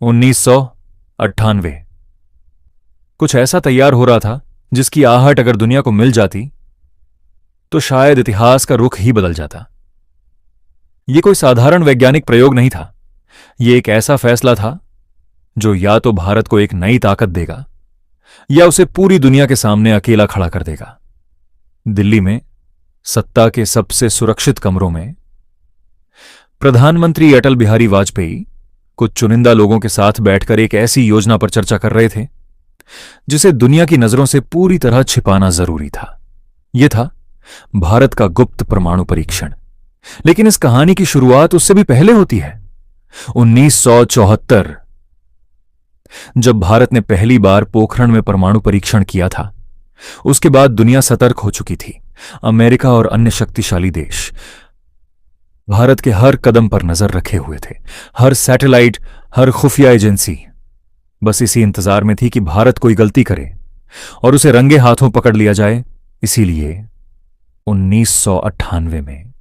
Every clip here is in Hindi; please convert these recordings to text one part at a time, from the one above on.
1998। कुछ ऐसा तैयार हो रहा था जिसकी आहट अगर दुनिया को मिल जाती तो शायद इतिहास का रुख ही बदल जाता। यह कोई साधारण वैज्ञानिक प्रयोग नहीं था। यह एक ऐसा फैसला था जो या तो भारत को एक नई ताकत देगा या उसे पूरी दुनिया के सामने अकेला खड़ा कर देगा। दिल्ली में सत्ता के सबसे सुरक्षित कमरों में प्रधानमंत्री अटल बिहारी वाजपेयी कुछ चुनिंदा लोगों के साथ बैठकर एक ऐसी योजना पर चर्चा कर रहे थे जिसे दुनिया की नजरों से पूरी तरह छिपाना जरूरी था। यह था भारत का गुप्त परमाणु परीक्षण। लेकिन इस कहानी की शुरुआत उससे भी पहले होती है। 1974 जब भारत ने पहली बार पोखरण में परमाणु परीक्षण किया था, उसके बाद दुनिया सतर्क हो चुकी थी। अमेरिका और अन्य शक्तिशाली देश भारत के हर कदम पर नजर रखे हुए थे। हर सैटेलाइट, हर खुफिया एजेंसी बस इसी इंतजार में थी कि भारत कोई गलती करे और उसे रंगे हाथों पकड़ लिया जाए। इसीलिए 1998 में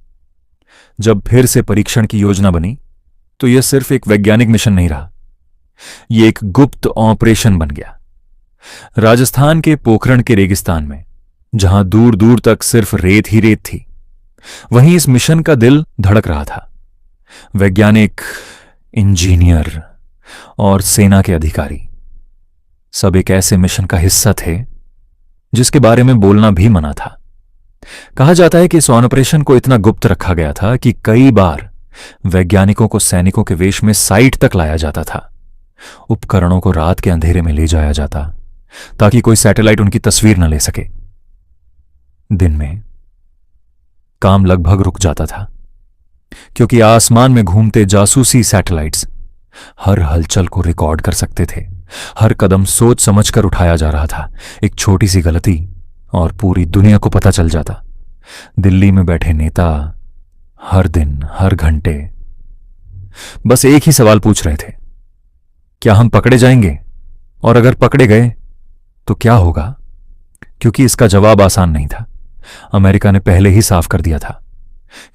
जब फिर से परीक्षण की योजना बनी तो यह सिर्फ एक वैज्ञानिक मिशन नहीं रहा, यह एक गुप्त ऑपरेशन बन गया। राजस्थान के पोखरण के रेगिस्तान में, जहां दूर दूर तक सिर्फ रेत ही रेत थी, वहीं इस मिशन का दिल धड़क रहा था। वैज्ञानिक, इंजीनियर और सेना के अधिकारी सब एक ऐसे मिशन का हिस्सा थे जिसके बारे में बोलना भी मना था। कहा जाता है कि इस ऑपरेशन को इतना गुप्त रखा गया था कि कई बार वैज्ञानिकों को सैनिकों के वेश में साइट तक लाया जाता था। उपकरणों को रात के अंधेरे में ले जाया जाता ताकि कोई सैटेलाइट उनकी तस्वीर न ले सके। दिन में काम लगभग रुक जाता था क्योंकि आसमान में घूमते जासूसी सैटेलाइट्स हर हलचल को रिकॉर्ड कर सकते थे। हर कदम सोच समझकर उठाया जा रहा था। एक छोटी सी गलती और पूरी दुनिया को पता चल जाता। दिल्ली में बैठे नेता हर दिन, हर घंटे बस एक ही सवाल पूछ रहे थे, क्या हम पकड़े जाएंगे? और अगर पकड़े गए तो क्या होगा? क्योंकि इसका जवाब आसान नहीं था। अमेरिका ने पहले ही साफ कर दिया था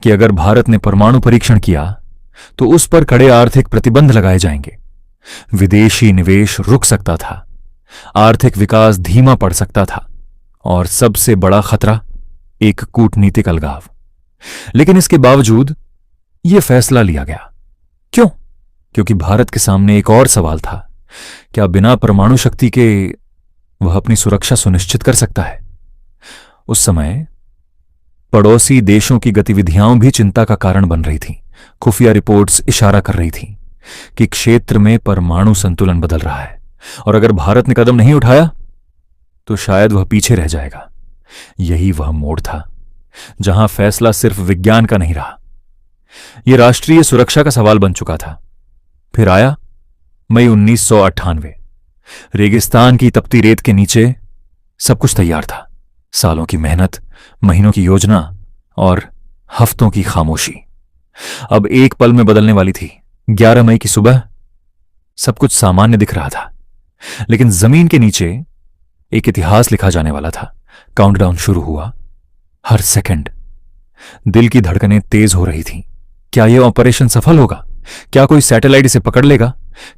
कि अगर भारत ने परमाणु परीक्षण किया तो उस पर कड़े आर्थिक प्रतिबंध लगाए जाएंगे। विदेशी निवेश रुक सकता था, आर्थिक विकास धीमा पड़ सकता था और सबसे बड़ा खतरा एक कूटनीतिक अलगाव। लेकिन इसके बावजूद यह फैसला लिया गया। क्यों? क्योंकि भारत के सामने एक और सवाल था, क्या बिना परमाणु शक्ति के वह अपनी सुरक्षा सुनिश्चित कर सकता है? उस समय पड़ोसी देशों की गतिविधियां भी चिंता का कारण बन रही थीं। खुफिया रिपोर्ट्स इशारा कर रही थीं कि क्षेत्र में परमाणु संतुलन बदल रहा है और अगर भारत ने कदम नहीं उठाया तो शायद वह पीछे रह जाएगा। यही वह मोड़ था जहां फैसला सिर्फ विज्ञान का नहीं रहा, यह राष्ट्रीय सुरक्षा का सवाल बन चुका था। फिर आया मई 1998। रेगिस्तान की तपती रेत के नीचे सब कुछ तैयार था। सालों की मेहनत, महीनों की योजना और हफ्तों की खामोशी अब एक पल में बदलने वाली थी। 11 मई की सुबह सब कुछ सामान्य दिख रहा था, लेकिन जमीन के नीचे एक इतिहास लिखा जाने वाला था। काउंटडाउन शुरू हुआ। हर सेकंड दिल की धड़कनें तेज हो रही थीं। क्या यह ऑपरेशन सफल होगा? क्या कोई सैटेलाइट इसे पकड़ लेगा?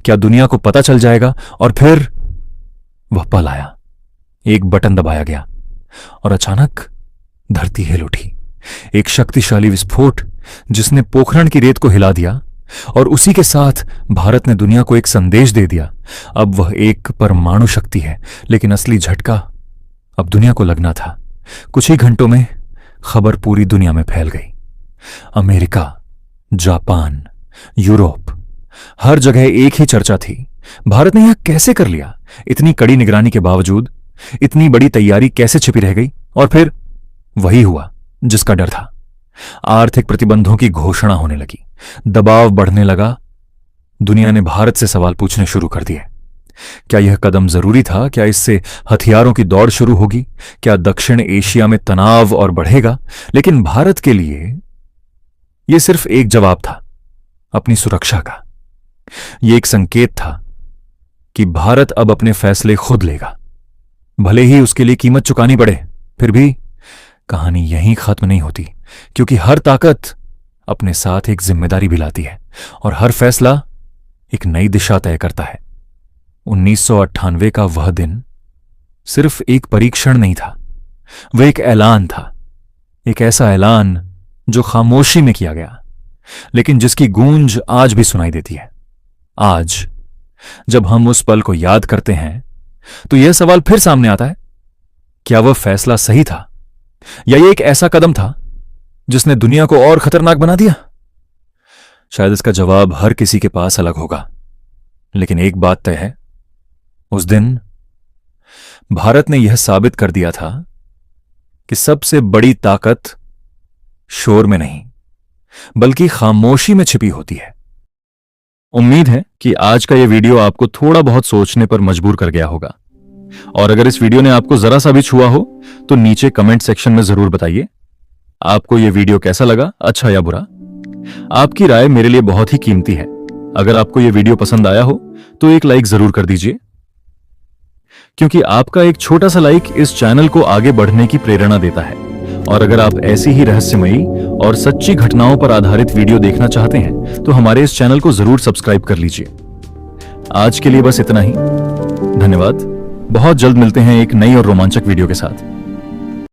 क्या दुनिया को पता चल जाएगा? और फिर वह पल आया। एक बटन दबाया गया और अचानक धरती हिल उठी। एक शक्तिशाली विस्फोट जिसने पोखरण की रेत को हिला दिया और उसी के साथ भारत ने दुनिया को एक संदेश दे दिया, अब वह एक परमाणु शक्ति है। लेकिन असली झटका अब दुनिया को लगना था। कुछ ही घंटों में खबर पूरी दुनिया में फैल गई। अमेरिका, जापान, यूरोप, हर जगह एक ही चर्चा थी, भारत ने यह कैसे कर लिया? इतनी कड़ी निगरानी के बावजूद इतनी बड़ी तैयारी कैसे छिपी रह गई? और फिर वही हुआ जिसका डर था। आर्थिक प्रतिबंधों की घोषणा होने लगी, दबाव बढ़ने लगा। दुनिया ने भारत से सवाल पूछने शुरू कर दिए। क्या यह कदम जरूरी था? क्या इससे हथियारों की दौड़ शुरू होगी? क्या दक्षिण एशिया में तनाव और बढ़ेगा? लेकिन भारत के लिए यह सिर्फ एक जवाब था, अपनी सुरक्षा का। यह एक संकेत था कि भारत अब अपने फैसले खुद लेगा, भले ही उसके लिए कीमत चुकानी पड़े। फिर भी कहानी यहीं खत्म नहीं होती, क्योंकि हर ताकत अपने साथ एक जिम्मेदारी भी लाती है और हर फैसला एक नई दिशा तय करता है। 1998 का वह दिन सिर्फ एक परीक्षण नहीं था, वह एक ऐलान था। एक ऐसा ऐलान जो खामोशी में किया गया, लेकिन जिसकी गूंज आज भी सुनाई देती है। आज जब हम उस पल को याद करते हैं तो यह सवाल फिर सामने आता है, क्या वह फैसला सही था या यह एक ऐसा कदम था जिसने दुनिया को और खतरनाक बना दिया? शायद इसका जवाब हर किसी के पास अलग होगा, लेकिन एक बात तय है, उस दिन भारत ने यह साबित कर दिया था कि सबसे बड़ी ताकत शोर में नहीं बल्कि खामोशी में छिपी होती है। उम्मीद है कि आज का यह वीडियो आपको थोड़ा बहुत सोचने पर मजबूर कर गया होगा, और अगर इस वीडियो ने आपको जरा सा भी छुआ हो तो नीचे कमेंट सेक्शन में जरूर बताइए आपको यह वीडियो कैसा लगा, अच्छा या बुरा। आपकी राय मेरे लिए बहुत ही कीमती है। अगर आपको यह वीडियो पसंद आया हो तो एक लाइक जरूर कर दीजिए, क्योंकि आपका एक छोटा सा लाइक इस चैनल को आगे बढ़ने की प्रेरणा देता है। और अगर आप ऐसी ही रहस्यमयी और सच्ची घटनाओं पर आधारित वीडियो देखना चाहते हैं तो हमारे इस चैनल को जरूर सब्सक्राइब कर लीजिए। आज के लिए बस इतना ही। धन्यवाद। बहुत जल्द मिलते हैं एक नई और रोमांचक वीडियो के साथ।